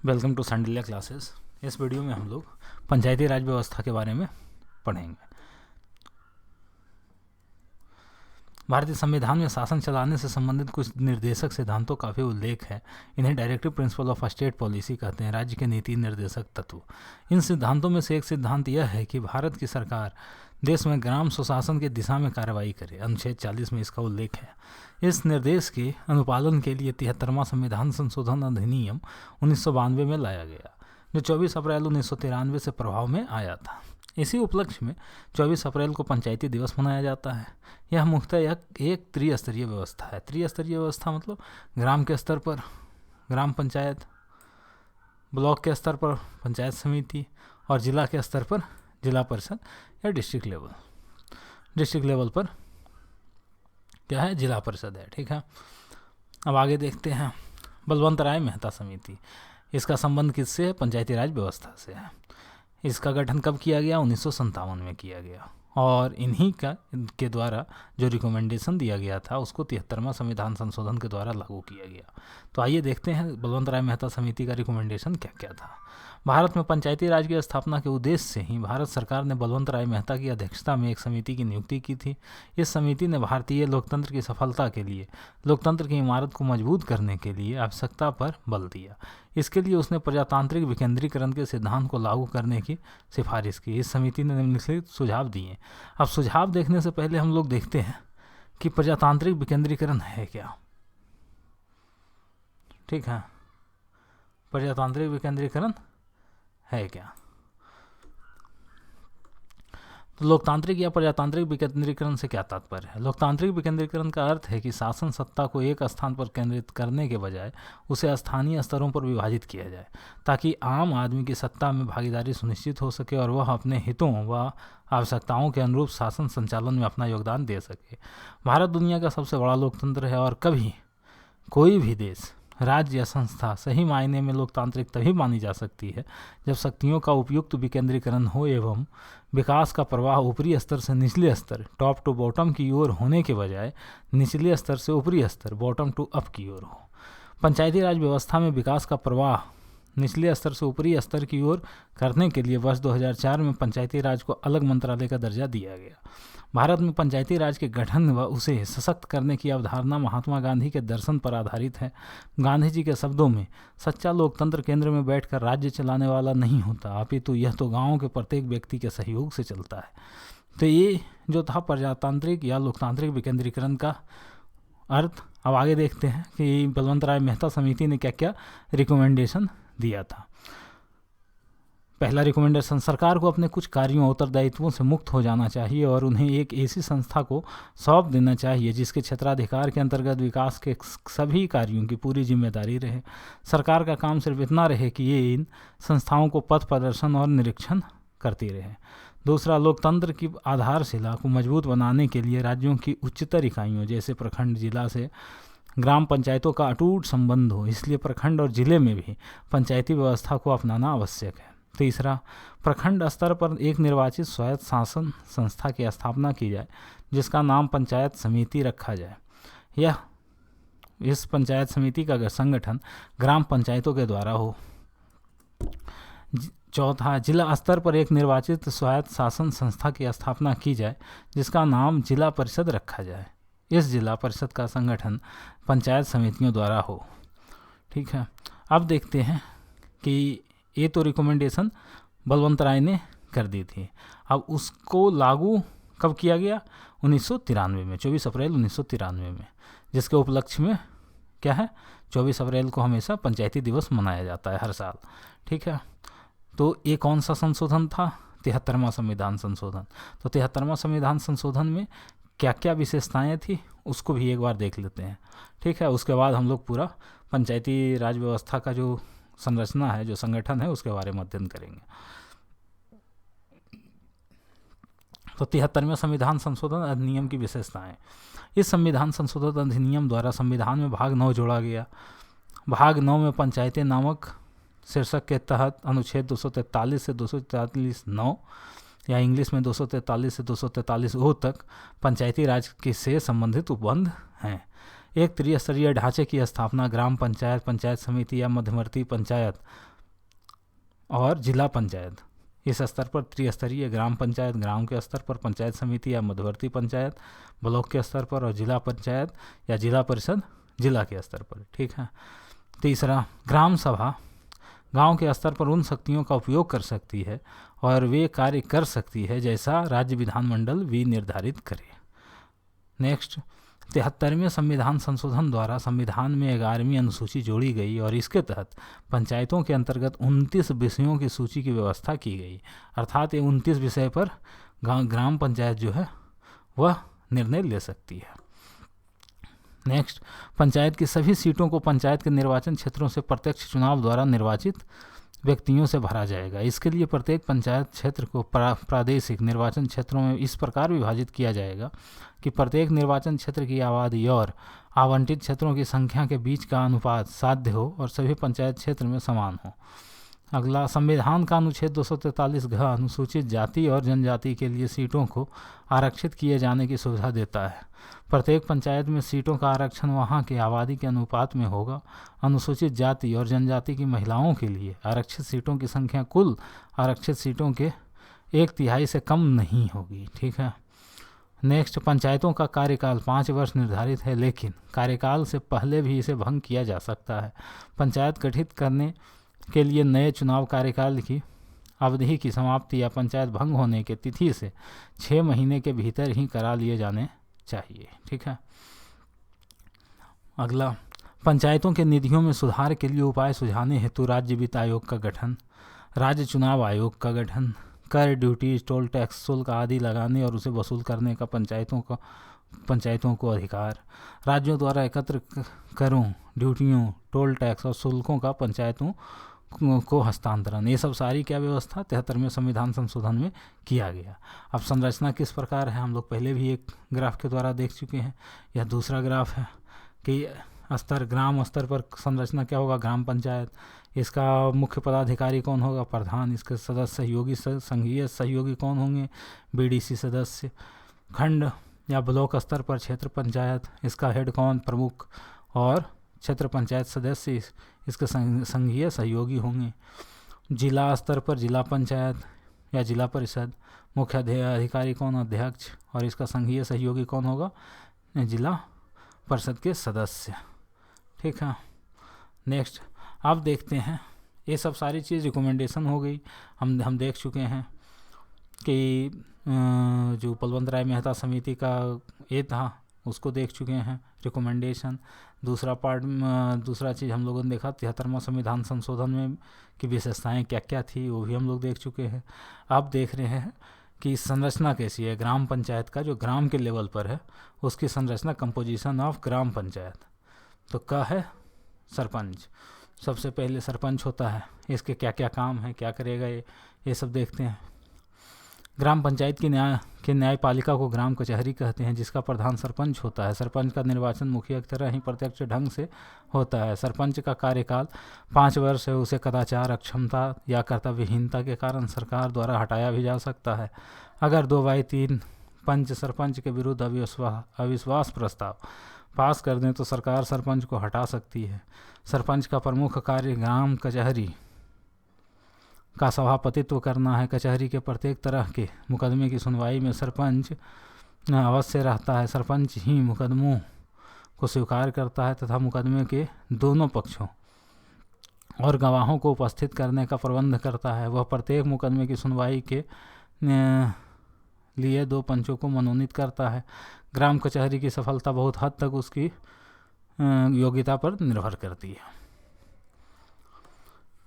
Welcome to Sandilya classes. इस video में हम लोग पंचायती राज व्यवस्था के बारे में पढ़ेंगे। भारतीय संविधान में शासन चलाने से संबंधित कुछ निर्देशक सिद्धांतों का भी उल्लेख है। इन्हें directive principle of state policy कहते हैं, राज्य के नीति निर्देशक तत्व। इन सिद्धांतों में से एक सिद्धांत यह है कि भारत की सरकार देश में ग्राम स्वशासन की दिशा में कार्रवाई करे। अनुच्छेद 40 में इसका उल्लेख है। इस निर्देश के अनुपालन के लिए 73वां संविधान संशोधन अधिनियम 1992 में लाया गया, जो 24 अप्रैल 1993 से प्रभाव में आया था। इसी उपलक्ष्य में 24 अप्रैल को पंचायती दिवस मनाया जाता है। यह मुख्यतः एक त्रिस्तरीय व्यवस्था है। त्रिस्तरीय व्यवस्था मतलब ग्राम के स्तर पर ग्राम पंचायत, ब्लॉक के स्तर पर पंचायत समिति और जिला के स्तर पर जिला परिषद या डिस्ट्रिक्ट लेवल पर क्या है, जिला परिषद है। ठीक है, अब आगे देखते हैं। बलवंत राय मेहता समिति, इसका संबंध किससे है? पंचायती राज व्यवस्था से है। इसका गठन कब किया गया? 1957 में किया गया, और इन्हीं के द्वारा जो रिकमेंडेशन दिया गया था उसको 73वां संविधान संशोधन के द्वारा लागू किया गया। तो आइए देखते हैं बलवंत राय मेहता समिति का रिकमेंडेशन क्या क्या था। भारत में पंचायती राज की स्थापना के उद्देश्य से ही भारत सरकार ने बलवंत राय मेहता की अध्यक्षता में एक समिति की नियुक्ति की थी। इस समिति ने भारतीय लोकतंत्र की सफलता के लिए, लोकतंत्र की इमारत को मजबूत करने के लिए आवश्यकता पर बल दिया। इसके लिए उसने प्रजातांत्रिक विकेंद्रीकरण के सिद्धांत को लागू करने की सिफारिश की। इस समिति ने निम्नलिखित सुझाव दिए। अब सुझाव देखने से पहले हम लोग देखते हैं कि प्रजातांत्रिक विकेंद्रीकरण है क्या। ठीक है, प्रजातांत्रिक विकेंद्रीकरण है क्या? तो लोकतांत्रिक या प्रजातांत्रिक विकेंद्रीकरण से क्या तात्पर्य है? लोकतांत्रिक विकेंद्रीकरण का अर्थ है कि शासन सत्ता को एक स्थान पर केंद्रित करने के बजाय उसे स्थानीय स्तरों पर विभाजित किया जाए, ताकि आम आदमी की सत्ता में भागीदारी सुनिश्चित हो सके और वह अपने हितों व आवश्यकताओं के अनुरूप शासन संचालन में अपना योगदान दे सके। भारत दुनिया का सबसे बड़ा लोकतंत्र है, और कभी कोई भी देश, राज्य या संस्था सही मायने में लोकतांत्रिक तभी मानी जा सकती है जब शक्तियों का उपयुक्त विकेंद्रीकरण हो एवं विकास का प्रवाह ऊपरी स्तर से निचले स्तर, टॉप टू बॉटम की ओर होने के बजाय निचले स्तर से ऊपरी स्तर, बॉटम टू अप की ओर हो। पंचायती राज व्यवस्था में विकास का प्रवाह निचले स्तर से ऊपरी स्तर की ओर करने के लिए वर्ष 2004 में पंचायती राज को अलग मंत्रालय का दर्जा दिया गया। भारत में पंचायती राज के गठन व उसे सशक्त करने की अवधारणा महात्मा गांधी के दर्शन पर आधारित है। गांधी जी के शब्दों में, सच्चा लोकतंत्र केंद्र में बैठकर राज्य चलाने वाला नहीं होता, अपितु यह तो गाँव के प्रत्येक व्यक्ति के सहयोग से चलता है। तो ये जो था प्रजातांत्रिक या लोकतांत्रिक विकेंद्रीकरण का अर्थ। अब आगे देखते हैं कि बलवंत राय मेहता समिति ने क्या क्या रिकमेंडेशन दिया था। पहला रिकमेंडेशन, सरकार को अपने कुछ कार्यों और उत्तरदायित्वों से मुक्त हो जाना चाहिए और उन्हें एक ऐसी संस्था को सौंप देना चाहिए जिसके क्षेत्राधिकार के अंतर्गत विकास के सभी कार्यों की पूरी जिम्मेदारी रहे। सरकार का काम सिर्फ इतना रहे कि ये इन संस्थाओं को पथ प्रदर्शन और निरीक्षण करती रहे। दूसरा, लोकतंत्र की आधारशिला को मजबूत बनाने के लिए राज्यों की उच्चतर इकाइयों जैसे प्रखंड, जिला से ग्राम पंचायतों का अटूट संबंध हो, इसलिए प्रखंड और जिले में भी पंचायती व्यवस्था को अपनाना आवश्यक है। तीसरा, प्रखंड स्तर पर एक निर्वाचित स्वायत्त शासन संस्था की स्थापना की जाए जिसका नाम पंचायत समिति रखा जाए। इस पंचायत समिति का संगठन ग्राम पंचायतों के द्वारा हो। चौथा, जिला स्तर पर एक निर्वाचित स्वायत्त शासन संस्था की स्थापना की जाए जिसका नाम जिला परिषद रखा जाए। इस जिला परिषद का संगठन पंचायत समितियों द्वारा हो। ठीक है, अब देखते हैं कि ये तो रिकमेंडेशन बलवंत राय ने कर दी थी। अब उसको लागू कब किया गया? 1993 में, 24 अप्रैल 1993 में, जिसके उपलक्ष्य में क्या है, 24 अप्रैल को हमेशा पंचायती दिवस मनाया जाता है हर साल। ठीक है, तो ये कौन सा संशोधन था? 73वां संविधान संशोधन। तो 73वां संविधान संशोधन में क्या क्या विशेषताएं थी उसको भी एक बार देख लेते हैं। ठीक है, उसके बाद हम लोग पूरा पंचायती राज व्यवस्था का जो संरचना है, जो संगठन है, उसके बारे में अध्ययन करेंगे। तो 73वें संविधान संशोधन अधिनियम की विशेषताएं। इस संविधान संशोधन अधिनियम द्वारा संविधान में भाग 9 जोड़ा गया। भाग 9 में पंचायतें नामक शीर्षक के तहत अनुच्छेद 243 से 243(9) या इंग्लिश में 243 से 243(O) तक पंचायती राज के से संबंधित उपबंध हैं। एक त्रिस्तरीय ढांचे की स्थापना, ग्राम पंचायत, पंचायत समिति या मध्यवर्ती पंचायत और जिला पंचायत। इस स्तर पर त्रिस्तरीय ग्राम पंचायत, ग्राम के स्तर पर पंचायत समिति या मध्यवर्ती पंचायत ब्लॉक के स्तर पर, और जिला पंचायत या जिला परिषद जिला के स्तर पर। ठीक है। तीसरा, ग्राम सभा गांव के स्तर पर उन शक्तियों का उपयोग कर सकती है और वे कार्य कर सकती है जैसा राज्य विधानमंडल विनिर्धारित करे। नेक्स्ट, 73वें संविधान संशोधन द्वारा संविधान में 11वीं अनुसूची जोड़ी गई और इसके तहत पंचायतों के अंतर्गत 29 विषयों की सूची की व्यवस्था की गई। अर्थात ये 29 विषय पर ग्राम पंचायत जो है वह निर्णय ले सकती है। नेक्स्ट, पंचायत की सभी सीटों को पंचायत के निर्वाचन क्षेत्रों से प्रत्यक्ष चुनाव द्वारा निर्वाचित व्यक्तियों से भरा जाएगा। इसके लिए प्रत्येक पंचायत क्षेत्र को प्रादेशिक निर्वाचन क्षेत्रों में इस प्रकार विभाजित किया जाएगा कि प्रत्येक निर्वाचन क्षेत्र की आबादी और आवंटित क्षेत्रों की संख्या के बीच का अनुपात साध्य हो और सभी पंचायत क्षेत्र में समान हो। अगला, संविधान का अनुच्छेद 243 घ अनुसूचित जाति और जनजाति के लिए सीटों को आरक्षित किए जाने की सुविधा देता है। प्रत्येक पंचायत में सीटों का आरक्षण वहां की आबादी के अनुपात में होगा। अनुसूचित जाति और जनजाति की महिलाओं के लिए आरक्षित सीटों की संख्या कुल आरक्षित सीटों के 1/3 से कम नहीं होगी। ठीक है। नेक्स्ट, पंचायतों का कार्यकाल 5 वर्ष निर्धारित है, लेकिन कार्यकाल से पहले भी इसे भंग किया जा सकता है। पंचायत गठित करने के लिए नए चुनाव कार्यकाल की अवधि की समाप्ति या पंचायत भंग होने के तिथि से 6 महीने के भीतर ही करा लिए जाने चाहिए। ठीक है। अगला, पंचायतों के निधियों में सुधार के लिए उपाय सुझाने हेतु राज्य वित्त आयोग का गठन, राज्य चुनाव आयोग का गठन, कर, ड्यूटी, टोल टैक्स, शुल्क आदि लगाने और उसे वसूल करने का पंचायतों को अधिकार, राज्यों द्वारा एकत्र करों, ड्यूटियों, टोल टैक्स और शुल्कों का पंचायतों को हस्तांतरण, ये सब सारी क्या व्यवस्था 73वें संविधान संशोधन में किया गया। अब संरचना किस प्रकार है हम लोग पहले भी एक ग्राफ के द्वारा देख चुके हैं। यह दूसरा ग्राफ है कि ग्राम स्तर पर संरचना क्या होगा, ग्राम पंचायत। इसका मुख्य पदाधिकारी कौन होगा, प्रधान। इसके सदस्य सहयोगी संघीय सहयोगी कौन होंगे, बीडीसी सदस्य। खंड या ब्लॉक स्तर पर क्षेत्र पंचायत, इसका हेड कौन, प्रमुख। और क्षेत्र पंचायत सदस्य इसके संघीय सहयोगी होंगे। जिला स्तर पर जिला पंचायत या जिला परिषद, मुख्य अधिकारी कौन, अध्यक्ष। और इसका संघीय सहयोगी कौन होगा, जिला परिषद के सदस्य। ठीक है। नेक्स्ट, अब देखते हैं, ये सब सारी चीज़ रिकमेंडेशन हो गई। हम देख चुके हैं कि जो बलवंत राय मेहता समिति का ये था उसको देख चुके हैं, रिकमेंडेशन। दूसरा चीज़ हम लोगों ने देखा 73वां संविधान संशोधन में की विशेषताएं क्या क्या थी, वो भी हम लोग देख चुके हैं। अब देख रहे हैं कि संरचना कैसी है ग्राम पंचायत का, जो ग्राम के लेवल पर है उसकी संरचना, कंपोजिशन ऑफ ग्राम पंचायत। तो क्या है, सरपंच। सबसे पहले सरपंच होता है, इसके क्या क्या काम है, क्या करेगा ये सब देखते हैं। ग्राम पंचायत की न्यायपालिका को ग्राम कचहरी कहते हैं, जिसका प्रधान सरपंच होता है। सरपंच का निर्वाचन मुखिया की तरह ही प्रत्यक्ष ढंग से होता है। सरपंच का कार्यकाल 5 वर्ष है। उसे कदाचार, अक्षमता या कर्तव्यहीनता के कारण सरकार द्वारा हटाया भी जा सकता है। अगर 2/3 पंच सरपंच के विरुद्ध अविश्वास प्रस्ताव पास कर दें तो सरकार सरपंच को हटा सकती है। सरपंच का प्रमुख कार्य ग्राम कचहरी का सभापतित्व करना है। कचहरी के प्रत्येक तरह के मुकदमे की सुनवाई में सरपंच अवश्य रहता है। सरपंच ही मुकदमों को स्वीकार करता है तथा मुकदमे के दोनों पक्षों और गवाहों को उपस्थित करने का प्रबंध करता है। वह प्रत्येक मुकदमे की सुनवाई के लिए 2 पंचों को मनोनीत करता है। ग्राम कचहरी की सफलता बहुत हद तक उसकी योग्यता पर निर्भर करती है।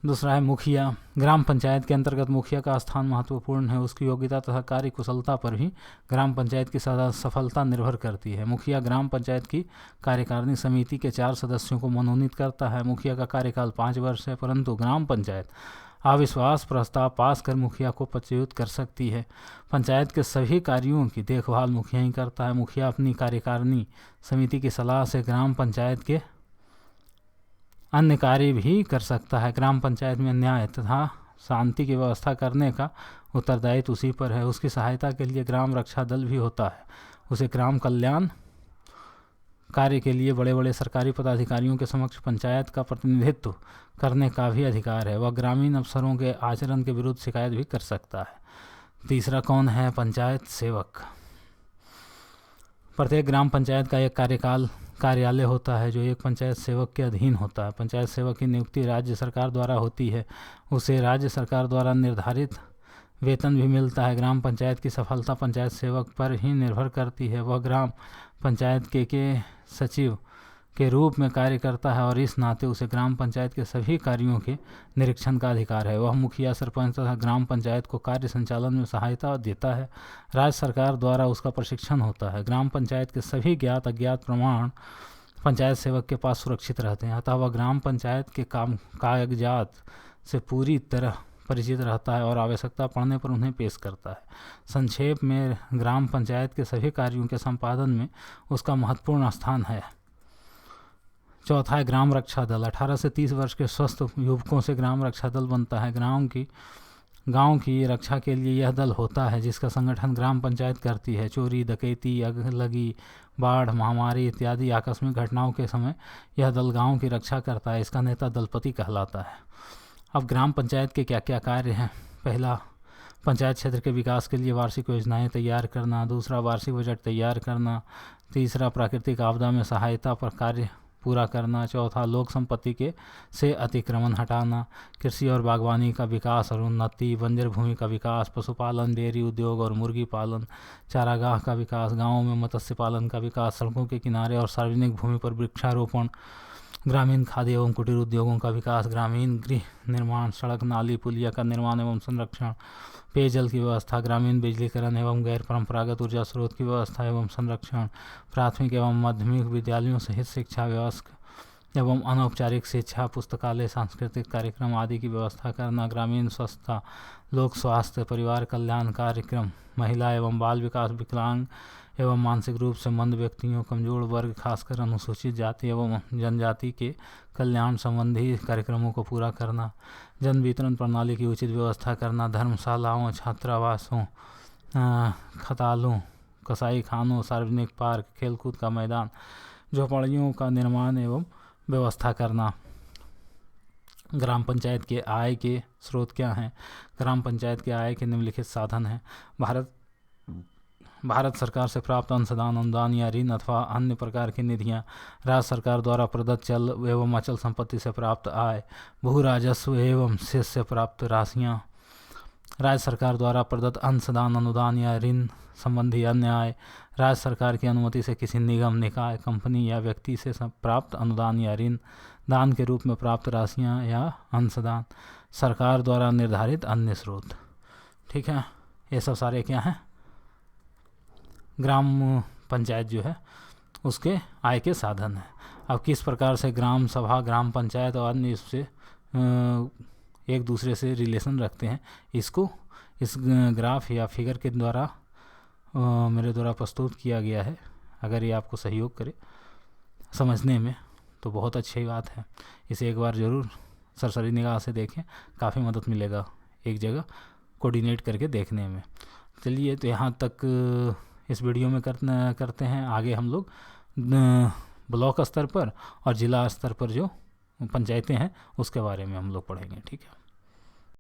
दूसरा है मुखिया। ग्राम पंचायत के अंतर्गत मुखिया का स्थान महत्वपूर्ण है। उसकी योग्यता तथा कार्य कुशलता पर भी ग्राम पंचायत की सफलता निर्भर करती है। मुखिया ग्राम पंचायत की कार्यकारिणी समिति के 4 सदस्यों को मनोनीत करता है। मुखिया का कार्यकाल 5 वर्ष है, परंतु ग्राम पंचायत अविश्वास प्रस्ताव पास कर मुखिया को पदच्युत कर सकती है। पंचायत के सभी कार्यों की देखभाल मुखिया ही करता है। मुखिया अपनी कार्यकारिणी समिति की सलाह से ग्राम पंचायत के अन्य कार्य भी कर सकता है। ग्राम पंचायत में न्याय तथा शांति की व्यवस्था करने का उत्तरदायित्व उसी पर है। उसकी सहायता के लिए ग्राम रक्षा दल भी होता है। उसे ग्राम कल्याण कार्य के लिए बड़े बड़े सरकारी पदाधिकारियों के समक्ष पंचायत का प्रतिनिधित्व करने का भी अधिकार है। वह ग्रामीण अफसरों के आचरण के विरुद्ध शिकायत भी कर सकता है। तीसरा कौन है? पंचायत सेवक। प्रत्येक ग्राम पंचायत का एक कार्यालय होता है जो एक पंचायत सेवक के अधीन होता है। पंचायत सेवक की नियुक्ति राज्य सरकार द्वारा होती है। उसे राज्य सरकार द्वारा निर्धारित वेतन भी मिलता है। ग्राम पंचायत की सफलता पंचायत सेवक पर ही निर्भर करती है। वह ग्राम पंचायत के सचिव के रूप में कार्य करता है और इस नाते उसे ग्राम पंचायत के सभी कार्यों के निरीक्षण का अधिकार है। वह मुखिया, सरपंच तथा ग्राम पंचायत को कार्य संचालन में सहायता देता है। राज्य सरकार द्वारा उसका प्रशिक्षण होता है। ग्राम पंचायत के सभी ज्ञात अज्ञात प्रमाण पंचायत सेवक के पास सुरक्षित रहते हैं, अतः वह ग्राम पंचायत के कागजात से पूरी तरह परिचित रहता है और आवश्यकता पड़ने पर उन्हें पेश करता है। संक्षेप में ग्राम पंचायत के सभी कार्यों के संपादन में उसका महत्वपूर्ण स्थान है। चौथा है ग्राम रक्षा दल। 18 से 30 वर्ष के स्वस्थ युवकों से ग्राम रक्षा दल बनता है। गांव की रक्षा के लिए यह दल होता है जिसका संगठन ग्राम पंचायत करती है। चोरी, डकैती, अगलगी, बाढ़, महामारी इत्यादि आकस्मिक घटनाओं के समय यह दल गांव की रक्षा करता है। इसका नेता दलपति कहलाता है। अब ग्राम पंचायत के क्या क्या कार्य हैं? पहला, पंचायत क्षेत्र के विकास के लिए वार्षिक योजनाएं तैयार करना। दूसरा, वार्षिक बजट तैयार करना। तीसरा, प्राकृतिक आपदा में सहायता पर कार्य पूरा करना। चौथा, लोक संपत्ति से अतिक्रमण हटाना। कृषि और बागवानी का विकास और उन्नति। बंजर भूमि का विकास। पशुपालन, डेयरी उद्योग और मुर्गी पालन। चारागाह का विकास। गाँवों में मत्स्य पालन का विकास। सड़कों के किनारे और सार्वजनिक भूमि पर वृक्षारोपण। ग्रामीण खाद्य एवं कुटीर उद्योगों का विकास। ग्रामीण गृह निर्माण। सड़क, नाली, पुलिया का निर्माण एवं संरक्षण। पेयजल की व्यवस्था। ग्रामीण बिजलीकरण एवं गैर परंपरागत ऊर्जा स्रोत की व्यवस्था एवं संरक्षण। प्राथमिक एवं माध्यमिक विद्यालयों सहित शिक्षा, वयस्क एवं अनौपचारिक शिक्षा, पुस्तकालय, सांस्कृतिक कार्यक्रम आदि की व्यवस्था करना। ग्रामीण स्वच्छता, लोक स्वास्थ्य, परिवार कल्याण कार्यक्रम, महिला एवं बाल विकास, विकलांग एवं मानसिक रूप से मंद व्यक्तियों, कमजोर वर्ग, खासकर अनुसूचित जाति एवं जनजाति के कल्याण संबंधी कार्यक्रमों को पूरा करना। जन वितरण प्रणाली की उचित व्यवस्था करना। धर्मशालाओं, छात्रावासों, खतालों, कसाई खानों, सार्वजनिक पार्क, खेलकूद का मैदान, झोपड़ियों का निर्माण एवं व्यवस्था करना। ग्राम पंचायत के आय के स्रोत क्या हैं? ग्राम पंचायत के आय के निम्नलिखित साधन हैं। भारत सरकार से प्राप्त अंशदान, अनुदान या ऋण अथवा अन्य प्रकार की निधियां। राज्य सरकार द्वारा प्रदत्त चल एवं अचल संपत्ति से प्राप्त आय। भू राजस्व एवं सेस से प्राप्त राशियां। राज्य सरकार द्वारा प्रदत्त अंशदान, अनुदान या ऋण संबंधी अन्य आय। राज्य सरकार की अनुमति से किसी निगम, निकाय, कंपनी या व्यक्ति से प्राप्त अनुदान या ऋण। दान के रूप में प्राप्त राशियां या अंशदान। सरकार द्वारा निर्धारित अन्य स्रोत। ठीक है, ये सब सारे क्या हैं? ग्राम पंचायत जो है उसके आय के साधन हैं। अब किस प्रकार से ग्राम सभा, ग्राम पंचायत और अन्य इससे एक दूसरे से रिलेशन रखते हैं, इसको इस ग्राफ या फिगर के द्वारा मेरे द्वारा प्रस्तुत किया गया है। अगर ये आपको सहयोग करे समझने में तो बहुत अच्छी बात है। इसे एक बार ज़रूर सरसरी निगाह से देखें, काफ़ी मदद मिलेगा एक जगह कोऑर्डिनेट करके देखने में। चलिए, तो यहाँ तक इस वीडियो में करते हैं। आगे हम लोग ब्लॉक स्तर पर और ज़िला स्तर पर जो पंचायतें हैं उसके बारे में हम लोग पढ़ेंगे। ठीक है।